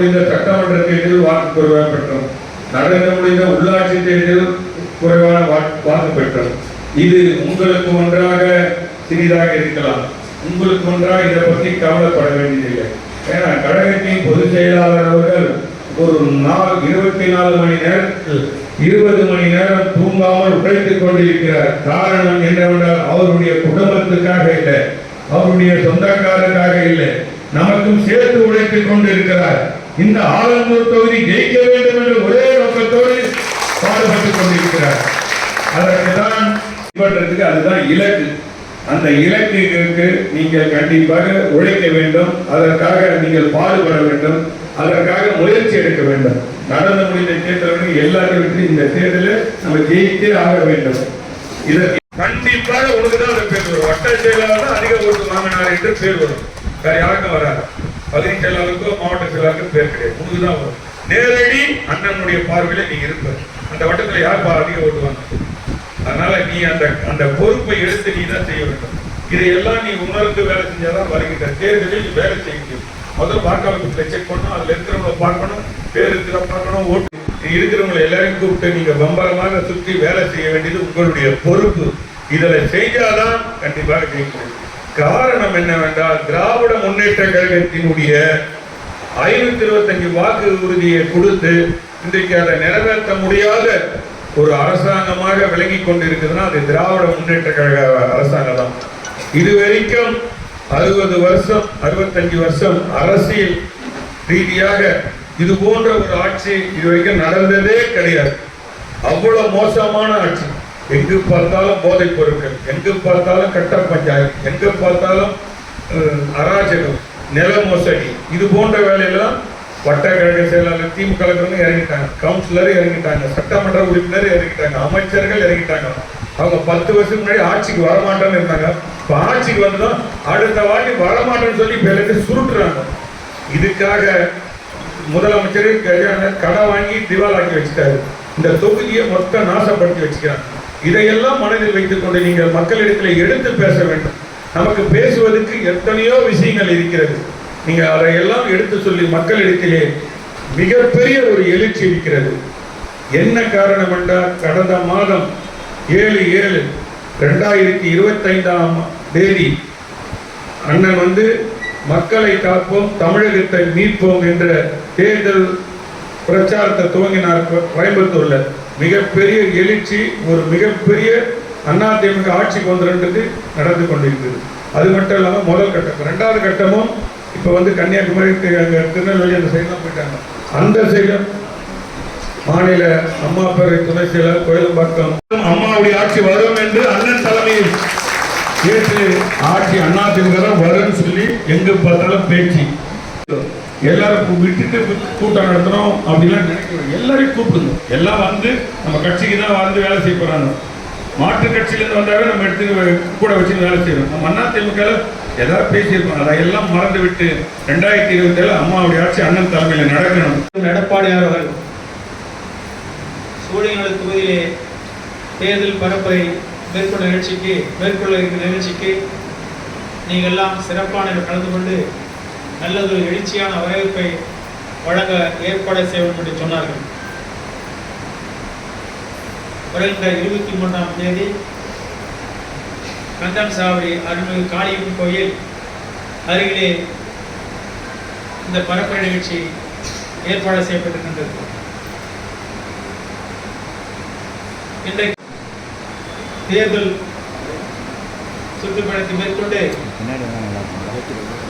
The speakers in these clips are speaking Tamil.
முடிந்த சட்டமன்ற தேர்தலில் வாக்கு குறைவாக பெற்றோம். நடந்து முடிந்த உள்ளாட்சி தேர்தலில் குறைவான வாக்கு பெற்றோம். இது உங்களுக்கு ஒன்றாக சிறிதாக இருக்கலாம், உங்களுக்கு ஒன்றாக இதை பற்றி கவலைப்பட வேண்டியதில்லை. ஏன்னா கழகத்தின் பொதுச் செயலாளர் அவர்கள் ஒரு நாள் 24 மணி நேரத்தில் 20 மணி நேரம் தூங்காமல் உழைத்துக் கொண்டிருக்கிறார். காரணம் என்னவென்றால் அவருடைய குடும்பத்துக்காக இல்லை, அவருடைய சொந்தக்காரருக்காக இல்லை, நமக்கும் சேர்த்து உழைத்துக் கொண்டிருக்கிறார். இந்த ஆலந்தூர் தொகுதி ஜெயிக்க வேண்டும் என்று ஒரே நோக்கத்தோடு பாடுபட்டுக் கொண்டிருக்கிறார். அதற்கு தான் அதுதான் இலக்கு. அந்த இலக்குக்கு நீங்கள் கண்டிப்பாக உழைக்க வேண்டும், அதற்காக நீங்கள் பாடுபட வேண்டும், அதற்காக முயற்சி எடுக்க வேண்டும். நடந்து முடிந்த தேர்தல்கள் எல்லாத்தையும் விட்டு இந்த தேர்தலில் நம்ம ஜெயித்தே ஆக வேண்டும். இதற்கு கண்டிப்பாக உனக்குதான் ஒரு பேர் வரும். வட்ட செயலாளர் அதிக ஓட்டு வாங்கினார் என்று பேர் வரும். வேற யாருக்கும் வராது. பகுதி செயலாளருக்கோ மாவட்ட செயலாளருக்கும் பேர் கிடையாது, உனக்குதான் வரும். நேரடி அண்ணனுடைய பார்வையில நீ இருப்ப. அந்த வட்டத்தில் யார் அதிக ஓட்டு வாங்க. அதனால நீ அந்த பொறுப்பை எடுத்து நீ தான் செய்ய வேண்டும். இதையெல்லாம் நீ உணர்ந்து வேலை செஞ்சாதான் வருகின்ற தேர்தலில் நீ வேலை செய்ய முடியும். முதல் வாக்காளர்களை செக் பண்ணணும், அதுல இருக்கிறவங்களை பார்க்கணும், பேர் இருக்கிற பார்க்கணும், ஓட்டு இருக்கிறவங்களை எல்லாரையும் கூப்பிட்டு நீங்க பம்பரமாக சுற்றி வேலை செய்ய வேண்டியது உங்களுடைய பொறுப்பு. இதில் செய்தாதான் கண்டிப்பாக ஜெயிக்கும். காரணம் என்னவென்றால் திராவிட முன்னேற்ற கழகத்தினுடைய 525 வாக்கு உறுதியை கொடுத்து இன்றைக்கு அதை நிறைவேற்ற முடியாத ஒரு அரசாங்கமாக விளங்கி கொண்டிருக்குதுன்னா அது திராவிட முன்னேற்ற கழக அரசாங்கம் தான். இதுவரைக்கும் 60 வருஷம் 65 வருஷம் அரசியல் ரீதியாக இது போன்ற ஒரு ஆட்சி இதுவரைக்கும் நடந்ததே கிடையாது. அவ்வளவு மோசமான ஆட்சி. எங்கு பார்த்தாலும் போதைப் பொருட்கள், எங்கு பார்த்தாலும் கட்ட பஞ்சாயத்து, எங்கு பார்த்தாலும் அராஜகம், நில மோசடி, இது போன்ற வேலையெல்லாம் வட்ட கழக செயலாளர் திமுக இறங்கிட்டாங்க, கவுன்சிலர் இறங்கிட்டாங்க, சட்டமன்ற உறுப்பினர் இறங்கிட்டாங்க, அமைச்சர்கள் இறங்கிட்டாங்க. அவங்க 10 வருஷத்துக்கு முன்னாடி ஆட்சிக்கு வரமாட்டேன்னு இருந்தாங்க. இப்போ ஆட்சிக்கு வந்துதான் அடுத்த வாட்டி வரமாட்டேன்னு சொல்லி பேருக்கு சுருட்டுறாங்க. இதுக்காக முதலமைச்சர் கடை வாங்கி திவாலாக்கி வச்சுட்டாரு. இந்த தொகுதியை மொத்த நாசப்படுத்தி வச்சுக்கிறாங்க. இதையெல்லாம் மனதில் வைத்துக் கொண்டு நீங்கள் மக்களிடத்தில் எடுத்து பேச வேண்டும். நமக்கு பேசுவதற்கு எத்தனையோ விஷயங்கள் இருக்கிறது. நீங்க அதையெல்லாம் எடுத்து சொல்லி மக்களிடத்திலே மிகப்பெரிய ஒரு எழுச்சி இருக்கிறது. என்ன காரணம் என்றால் கடந்த மாதம் 7/7/2025 அண்ணன் மக்களை காப்போம் தமிழகத்தை மீட்போம் என்ற தேர்தல் பிரச்சாரத்தை துவங்கினார். கோயம்புத்தூர்ல மிகப்பெரிய எழுச்சி, ஒரு மிகப்பெரிய அதிமுக ஆட்சிக்கு வந்துன்றது நடந்து கொண்டிருக்கிறது. அது மட்டும் இல்லாமல் முதல் கட்டம், 2வது கட்டமும் இப்போ கன்னியாகுமரி, திருநெல்வேலி அந்த சைட்லாம் போயிட்டாங்க. அந்த சைடும் மாநில அம்மா பேரை துணை செயலர் கோயிலம்பாக்கம் அம்மாவுடைய ஆட்சி வரும் என்று அண்ணன் தலைமையில் ஏற்று ஆட்சி அதிமுக தான் வரும்னு சொல்லி எங்கு பார்த்தாலும் பேச்சு. எல்லாரும் விட்டுட்டு கூட்டம் நடத்தணும் அப்படிலாம் நினைக்கிறோம். எல்லாரையும் கூப்பிடுங்க, எல்லாம் நம்ம கட்சிக்கு தான் வேலை செய்ய போறாங்க. மாற்று கட்சியிலிருந்து வந்தாவே நம்ம எடுத்து கூட வச்சு வேலை செய்யறோம். நம்ம அதிமுக ஏதாவது பேசியிருக்கோம், அதையெல்லாம் மறந்து விட்டு 2027 அம்மாவுடைய ஆட்சி அண்ணன் தலைமையில் நடக்கணும். எடப்பாடியார் அவர்கள் சூழியநல்லூர் தொகுதியிலே தேர்தல் பரப்பை மேற்கொள்ள இருக்கிற நிகழ்ச்சிக்கு நீங்கள் எல்லாம் சிறப்பான கலந்து கொண்டு நல்லதொரு எழுச்சியான வரவேற்பை வழங்க ஏற்பாடு செய்வோம் என்று சொன்னார்கள். வருகின்ற 23ஆம் தேதி கந்தன் சாவடி அருள்மிகு காளியம்மன் கோயில் அருகிலே இந்த பரப்பு நிகழ்ச்சி ஏற்பாடு செய்யப்பட்டிருக்கின்றது. இன்றைக்கு தேர்தல் சுற்றுப்பயணத்தை மேற்கொண்டு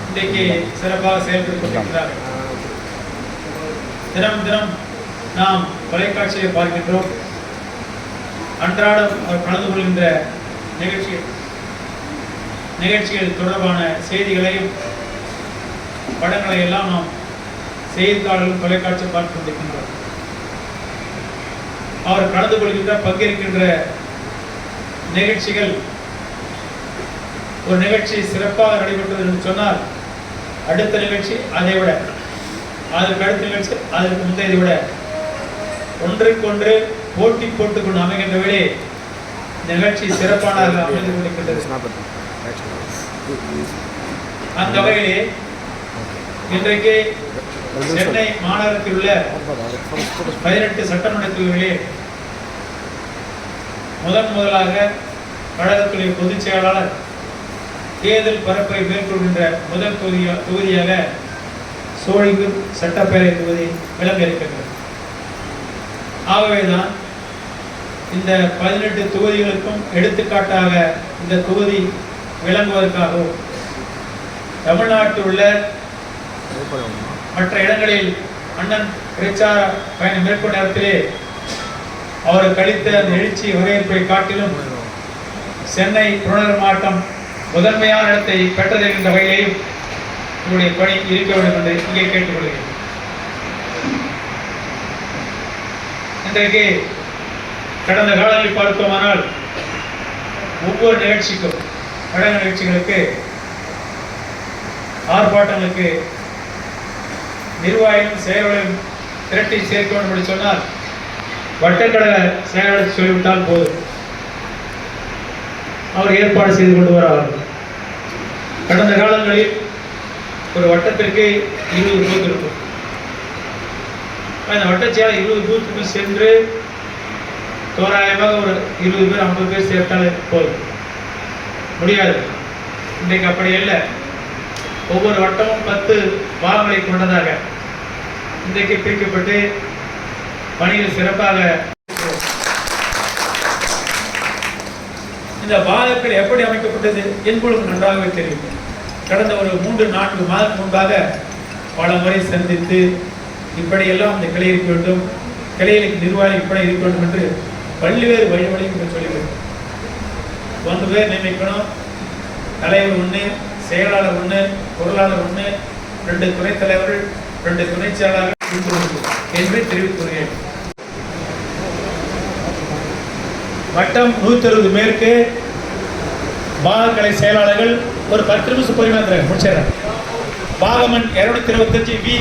இன்றைக்கு சிறப்பாக செயல்பட்டுக் கொண்டிருக்கிறார். தினம் தினம் நாம் தொலைக்காட்சியை பார்க்கின்றோம். அன்றாடம் அவர் கலந்து கொள்கின்ற நிகழ்ச்சிகள் தொடர்பான செய்திகளையும் படங்களை எல்லாம் நாம் செய்தித்தாள்களும் தொலைக்காட்சி பார்த்து கொண்டிருக்கின்றோம். அவர் கலந்து கொள்கின்ற பங்கேற்கின்ற நிகழ்ச்சிகள், ஒரு நிகழ்ச்சி சிறப்பாக நடைபெற்றது என்று சொன்னால் அடுத்த நிகழ்ச்சி அதை விட, அதற்கு அடுத்த நிகழ்ச்சி அதற்கு முந்தையதை விட ஒன்றுக்கொன்று போட்டி போட்டுக்கொண்டு அமைகின்ற வேளை நிகழ்ச்சி சிறப்பானதாக அமைந்து கொண்டிருக்கின்றது. அந்த வகையிலே இன்றைக்கு சென்னை மாநகரத்தில் உள்ள 18 சட்டமன்ற தொகுதிகளில் முதலாக கழகத்துடைய பொதுச் செயலாளர் தேர்தல் பரப்பை மேற்கொள்கின்ற முதல் தொகுதியாக சோழிங்கர் சட்டப்பேரவை தொகுதி விளங்க இருக்கின்றது. ஆகவேதான் இந்த 18 தொகுதிகளுக்கும் எடுத்துக்காட்டாக இந்த தொகுதி விளங்குவதற்காகவும் தமிழ்நாட்டில் உள்ள மற்ற இடங்களில் அண்ணன் பிரச்சார பயணம் மேற்கொண்ட நேரத்திலே அவர் கழித்த அந்த எழுச்சி வரவேற்பை காட்டிலும் சென்னை புறநகர் மாவட்டம் முதன்மையான இடத்தை பெற்றதென்ற வகையிலேயும் உங்களுடைய பணி இருக்க வேண்டும் என்று இங்கே கேட்டுக்கொள்கிறேன். இன்றைக்கு கடந்த காலங்களில் பார்த்தோமானால் ஒவ்வொரு நிகழ்ச்சிக்கும் கழக நிகழ்ச்சிகளுக்கு ஆர்ப்பாட்டங்களுக்கு நிர்வாகிகளும் செயலாளர்களும் திரட்டி சேர்க்க வேண்டும் என்று சொன்னால் வட்டக்கழக செயலாளர் சொல்லிவிட்டால் போதும், அவர் ஏற்பாடு செய்து கொண்டு வருவார்கள். கடந்த காலங்களில் ஒரு வட்டத்திற்கு 20 பூத் இருக்கும். அந்த வட்டச்செயலாளர் 20 பூத்துக்கு சென்று தோராயமாக ஒரு 20 பேர் 50 பேர் சேர்த்தாலே போதும், முடியாது. இன்றைக்கு அப்படி இல்லை. ஒவ்வொரு வட்டமும் 10 பாகங்களை கொண்டதாக இன்றைக்கு பிரிக்கப்பட்டு பணிகள் சிறப்பாக. இந்த பாகங்கள் எப்படி அமைக்கப்பட்டது என்பது நன்றாகவே தெரியும். கடந்த ஒரு 3-4 மாதம் முன்பாக பல முறை சந்தித்து இப்படியெல்லாம் இந்த கிளை இருக்க வேண்டும், கிளைகளுக்கு நிர்வாகம் இப்படி இருக்க வேண்டும் என்று பல்வேறு வழிமுறைகள் சொல்லிவிடும். 1 பேர் நியமிக்கணும், தலைவர் 1, செயலாளர் 1, பொருளாளர் 1, 2 துணைத் தலைவர்கள், 2 துணை செயலாளர்கள் என்று தெரிவித்துள்ளேன். வட்டம் 160 மேற்கு பாகக்கலை செயலாளர்கள் ஒரு 10 நிமிஷம் பொறுமையாக முடிச்சிடறேன். பாகமன் 225 வி